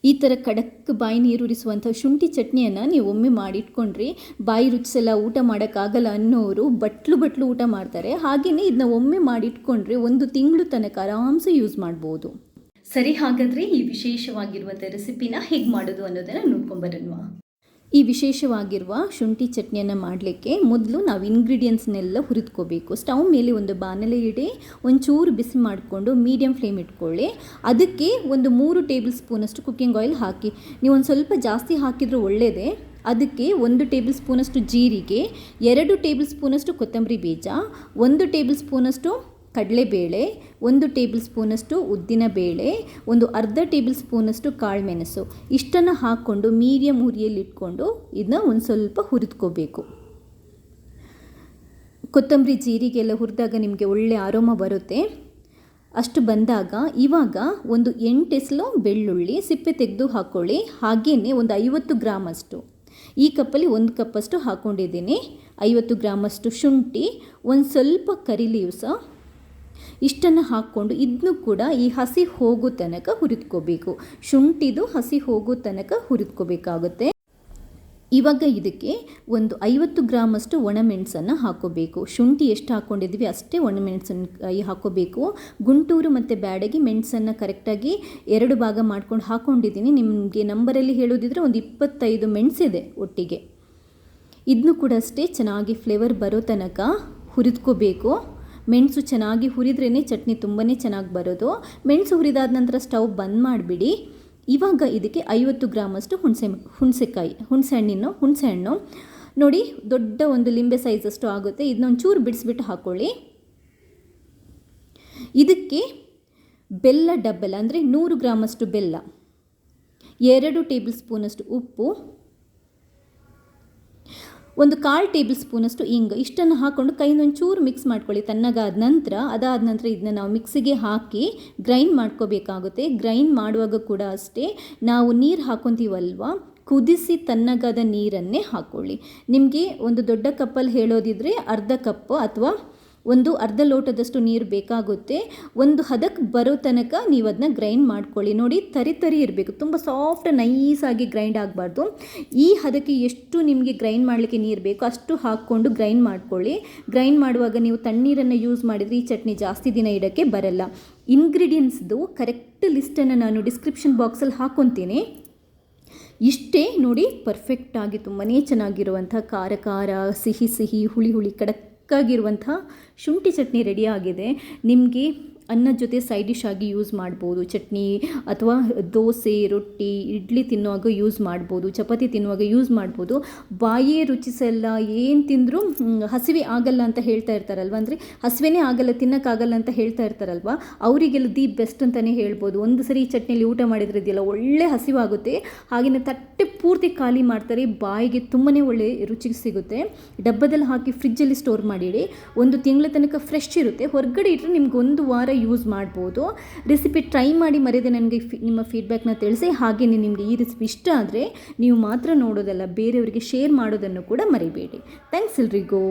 ಈ ಥರ ಖಡಕ್ ಬಾಯಿ ನೀರೂರಿಸುವಂಥ ಶುಂಠಿ ಚಟ್ನಿಯನ್ನು ನೀವು ಒಮ್ಮೆ ಮಾಡಿಟ್ಕೊಂಡ್ರಿ ಬಾಯಿ ರುಚಿಸೆಲ್ಲ ಊಟ ಮಾಡೋಕ್ಕಾಗಲ್ಲ ಅನ್ನೋರು ಬಟ್ಲು ಊಟ ಮಾಡ್ತಾರೆ. ಹಾಗೆಯೇ ಇದನ್ನ ಒಮ್ಮೆ ಮಾಡಿಟ್ಕೊಂಡ್ರೆ 1 ತಿಂಗಳು ತನಕ ಆರಾಮ್ಸೆ ಯೂಸ್ ಮಾಡ್ಬೋದು. ಸರಿ, ಹಾಗಾದರೆ ಈ ವಿಶೇಷವಾಗಿರುವಂಥ ರೆಸಿಪಿನ ಹೇಗೆ ಮಾಡೋದು ಅನ್ನೋದನ್ನು ನೋಡ್ಕೊಂಬರೋಣ. ಈ ವಿಶೇಷವಾಗಿರುವ ಶುಂಠಿ ಚಟ್ನಿಯನ್ನು ಮಾಡಲಿಕ್ಕೆ ಮೊದಲು ನಾವು ಇಂಗ್ರೀಡಿಯೆಂಟ್ಸ್ನೆಲ್ಲ ಹುರಿದ್ಕೋಬೇಕು. ಸ್ಟವ್ ಮೇಲೆ ಒಂದು ಬಾಣಲೆ ಇಡಿ, ಒಂಚೂರು ಬಿಸಿ ಮಾಡಿಕೊಂಡು ಮೀಡಿಯಮ್ ಫ್ಲೇಮ್ ಇಟ್ಕೊಳ್ಳಿ. ಅದಕ್ಕೆ ಒಂದು 3 ಟೇಬಲ್ ಸ್ಪೂನಷ್ಟು ಕುಕ್ಕಿಂಗ್ ಆಯಿಲ್ ಹಾಕಿ. ನೀವು ಒಂದು ಸ್ವಲ್ಪ ಜಾಸ್ತಿ ಹಾಕಿದರೂ ಒಳ್ಳೆಯದೇ. ಅದಕ್ಕೆ 1 ಟೇಬಲ್ ಸ್ಪೂನಷ್ಟು ಜೀರಿಗೆ, 2 ಟೇಬಲ್ ಸ್ಪೂನಷ್ಟು ಕೊತ್ತಂಬರಿ ಬೀಜ, 1 ಟೇಬಲ್ ಸ್ಪೂನಷ್ಟು ಕಡಲೆಬೇಳೆ, 1 ಟೇಬಲ್ ಸ್ಪೂನಷ್ಟು ಉದ್ದಿನಬೇಳೆ, ಒಂದು ಅರ್ಧ ಟೇಬಲ್ ಸ್ಪೂನಷ್ಟು ಕಾಳುಮೆಣಸು ಇಷ್ಟನ್ನು ಹಾಕ್ಕೊಂಡು ಮೀಡಿಯಮ್ ಉರಿಯಲ್ಲಿ ಇಟ್ಕೊಂಡು ಇದನ್ನ ಒಂದು ಸ್ವಲ್ಪ ಹುರಿದ್ಕೋಬೇಕು. ಕೊತ್ತಂಬರಿ ಜೀರಿಗೆಲ್ಲ ಹುರಿದಾಗ ನಿಮಗೆ ಒಳ್ಳೆ ಆರೋಮ ಬರುತ್ತೆ. ಅಷ್ಟು ಬಂದಾಗ ಇವಾಗ ಒಂದು 8 ಎಸಳು ಬೆಳ್ಳುಳ್ಳಿ ಸಿಪ್ಪೆ ತೆಗೆದು ಹಾಕ್ಕೊಳ್ಳಿ. ಹಾಗೆಯೇ ಒಂದು 50 ಗ್ರಾಮಷ್ಟು, ಈ ಕಪ್ಪಲ್ಲಿ 1 ಕಪ್ಪಷ್ಟು ಹಾಕ್ಕೊಂಡಿದ್ದೀನಿ, 50 ಗ್ರಾಮಷ್ಟು ಶುಂಠಿ, ಒಂದು ಸ್ವಲ್ಪ ಕರಿ ಲೀವ್ಸ ಇಷ್ಟನ್ನು ಹಾಕ್ಕೊಂಡು ಇದನ್ನು ಕೂಡ ಈ ಹಸಿ ಹೋಗೋ ತನಕ ಹುರಿದ್ಕೋಬೇಕು. ಶುಂಠಿದು ಹಸಿ ಹೋಗೋ ತನಕ ಹುರಿದ್ಕೋಬೇಕಾಗುತ್ತೆ. ಇವಾಗ ಇದಕ್ಕೆ ಒಂದು 50 ಗ್ರಾಮಷ್ಟು ಒಣಮೆಣಸನ್ನು ಹಾಕ್ಕೋಬೇಕು. ಶುಂಠಿ ಎಷ್ಟು ಹಾಕ್ಕೊಂಡಿದ್ವಿ ಅಷ್ಟೇ ಒಣಮೆಣಸನ್ನು ಹಾಕ್ಕೋಬೇಕು. ಗುಂಟೂರು ಮತ್ತು ಬ್ಯಾಡಗಿ ಮೆಣಸನ್ನು ಕರೆಕ್ಟಾಗಿ 2 ಭಾಗ ಮಾಡ್ಕೊಂಡು ಹಾಕ್ಕೊಂಡಿದ್ದೀನಿ. ನಿಮಗೆ ನಂಬರಲ್ಲಿ ಹೇಳೋದಿದ್ರೆ ಒಂದು 25 ಮೆಣಸಿದೆ ಒಟ್ಟಿಗೆ. ಇದನ್ನು ಕೂಡ ಅಷ್ಟೇ ಚೆನ್ನಾಗಿ ಫ್ಲೇವರ್ ಬರೋ ತನಕ ಹುರಿದ್ಕೋಬೇಕು. ಮೆಣಸು ಚೆನ್ನಾಗಿ ಹುರಿದ್ರೇ ಚಟ್ನಿ ತುಂಬಾ ಚೆನ್ನಾಗಿ ಬರೋದು. ಮೆಣಸು ಹುರಿದಾದ ನಂತರ ಸ್ಟವ್ ಬಂದ್ ಮಾಡಿಬಿಡಿ. ಇವಾಗ ಇದಕ್ಕೆ 50 ಗ್ರಾಮಷ್ಟು ಹುಣಸೆ ಹಣ್ಣು ನೋಡಿ, ದೊಡ್ಡ ಒಂದು ಲಿಂಬೆ ಸೈಜಷ್ಟು ಆಗುತ್ತೆ. ಇದನ್ನೊಂಚೂರು ಬಿಡಿಸ್ಬಿಟ್ಟು ಹಾಕ್ಕೊಳ್ಳಿ. ಇದಕ್ಕೆ ಬೆಲ್ಲ ಡಬ್ಬಲ್ ಅಂದರೆ 100 ಗ್ರಾಮಷ್ಟು ಬೆಲ್ಲ, 2 ಟೇಬಲ್ ಸ್ಪೂನಷ್ಟು ಉಪ್ಪು, ಒಂದು 1/4 ಟೇಬಲ್ ಸ್ಪೂನಷ್ಟು ಇಂಗು ಇಷ್ಟನ್ನು ಹಾಕ್ಕೊಂಡು ಕೈನೊಂಚೂರು ಮಿಕ್ಸ್ ಮಾಡ್ಕೊಳ್ಳಿ. ಅದಾದ ನಂತರ ಇದನ್ನ ನಾವು ಮಿಕ್ಸಿಗೆ ಹಾಕಿ ಗ್ರೈಂಡ್ ಮಾಡ್ಕೋಬೇಕಾಗುತ್ತೆ. ಗ್ರೈಂಡ್ ಮಾಡುವಾಗ ಕೂಡ ಅಷ್ಟೇ ನಾವು ನೀರು ಹಾಕ್ಕೊತೀವಲ್ವ, ಕುದಿಸಿ ತಣ್ಣಗಾದ ನೀರನ್ನೇ ಹಾಕ್ಕೊಳ್ಳಿ. ನಿಮಗೆ ಒಂದು ದೊಡ್ಡ ಕಪ್ಪಲ್ಲಿ ಹೇಳೋದಿದ್ರೆ ಅರ್ಧ ಕಪ್ಪು ಅಥವಾ ಒಂದು ಅರ್ಧ ಲೋಟದಷ್ಟು ನೀರು ಬೇಕಾಗುತ್ತೆ. ಒಂದು ಹದಕ್ಕೆ ಬರೋ ತನಕ ನೀವು ಅದನ್ನ ಗ್ರೈಂಡ್ ಮಾಡ್ಕೊಳ್ಳಿ. ನೋಡಿ, ತರಿ ಇರಬೇಕು, ತುಂಬ ಸಾಫ್ಟ್ ನೈಸಾಗಿ ಗ್ರೈಂಡ್ ಆಗಬಾರ್ದು. ಈ ಹದಕ್ಕೆ ಎಷ್ಟು ನಿಮಗೆ ಗ್ರೈಂಡ್ ಮಾಡಲಿಕ್ಕೆ ನೀರು ಬೇಕು ಅಷ್ಟು ಹಾಕ್ಕೊಂಡು ಗ್ರೈಂಡ್ ಮಾಡ್ಕೊಳ್ಳಿ. ಗ್ರೈಂಡ್ ಮಾಡುವಾಗ ನೀವು ತಣ್ಣೀರನ್ನು ಯೂಸ್ ಮಾಡಿದರೆ ಈ ಚಟ್ನಿ ಜಾಸ್ತಿ ದಿನ ಇಡೋಕ್ಕೆ ಬರಲ್ಲ. ಇಂಗ್ರೀಡಿಯೆಂಟ್ಸ್ದು ಕರೆಕ್ಟ್ ಲಿಸ್ಟನ್ನು ನಾನು ಡಿಸ್ಕ್ರಿಪ್ಷನ್ ಬಾಕ್ಸಲ್ಲಿ ಹಾಕ್ಕೊತೀನಿ. ಇಷ್ಟೇ ನೋಡಿ, ಪರ್ಫೆಕ್ಟಾಗಿ ತುಂಬಾ ಚೆನ್ನಾಗಿರುವಂಥ ಖಾರ ಸಿಹಿ ಹುಳಿ ಕಡಕ್ಕಾಗಿರುವಂಥ ಶುಂಠಿ ಚಟ್ನಿ ರೆಡಿ ಆಗಿದೆ. ನಿಮಗೆ ಅನ್ನದ ಜೊತೆ ಸೈಡ್ ಡಿಶ್ ಆಗಿ ಯೂಸ್ ಮಾಡ್ಬೋದು. ಚಟ್ನಿ ಅಥವಾ ದೋಸೆ, ರೊಟ್ಟಿ, ಇಡ್ಲಿ ತಿನ್ನುವಾಗ ಯೂಸ್ ಮಾಡ್ಬೋದು, ಚಪಾತಿ ತಿನ್ನುವಾಗ ಯೂಸ್ ಮಾಡ್ಬೋದು. ಬಾಯೇ ರುಚಿಸಲ್ಲ, ಏನು ತಿಂದರೂ ಹಸಿವೆ ಆಗಲ್ಲ ಅಂತ ಹೇಳ್ತಾ ಇರ್ತಾರಲ್ವ, ಅಂದರೆ ಹಸಿವೆನೇ ಆಗಲ್ಲ, ತಿನ್ನೋಕ್ಕಾಗಲ್ಲ ಅಂತ ಹೇಳ್ತಾ ಇರ್ತಾರಲ್ವ, ಅವರಿಗೆಲ್ಲ ದಿ ಬೆಸ್ಟ್ ಅಂತಲೇ ಹೇಳ್ಬೋದು. ಒಂದು ಸರಿ ಈ ಚಟ್ನಿಯಲ್ಲಿ ಊಟ ಮಾಡಿದ್ರೆ ಇದೆಯಲ್ಲ ಒಳ್ಳೆ ಹಸಿವಾಗುತ್ತೆ. ಹಾಗೆಯೇ ತಟ್ಟೆ ಪೂರ್ತಿ ಖಾಲಿ ಮಾಡ್ತಾರೆ, ಬಾಯಿಗೆ ತುಂಬಾ ಒಳ್ಳೆ ರುಚಿ ಸಿಗುತ್ತೆ. ಡಬ್ಬದಲ್ಲಿ ಹಾಕಿ ಫ್ರಿಜ್ಜಲ್ಲಿ ಸ್ಟೋರ್ ಮಾಡಿಡಿ, 1 ತಿಂಗಳ ತನಕ ಫ್ರೆಶ್ ಇರುತ್ತೆ. ಹೊರಗಡೆ ಇಟ್ಟರೆ ನಿಮ್ಗೆ 1 ವಾರ ಯೂಸ್ ಮಾಡ್ಬೋದು. ರೆಸಿಪಿ ಟ್ರೈ ಮಾಡಿ ಮರೆಯದೆ ನನಗೆ ನಿಮ್ಮ ಫೀಡ್ಬ್ಯಾಕ್ನ ತಿಳಿಸಿ. ಹಾಗೆಯೇ ನಿಮಗೆ ಈ ರೆಸಿಪಿ ಇಷ್ಟ ಆದರೆ ನೀವು ಮಾತ್ರ ನೋಡೋದಲ್ಲ, ಬೇರೆಯವರಿಗೆ ಶೇರ್ ಮಾಡೋದನ್ನು ಕೂಡ ಮರಿಬೇಡಿ. ಥ್ಯಾಂಕ್ಸ್ ಎಲ್ರಿಗೂ.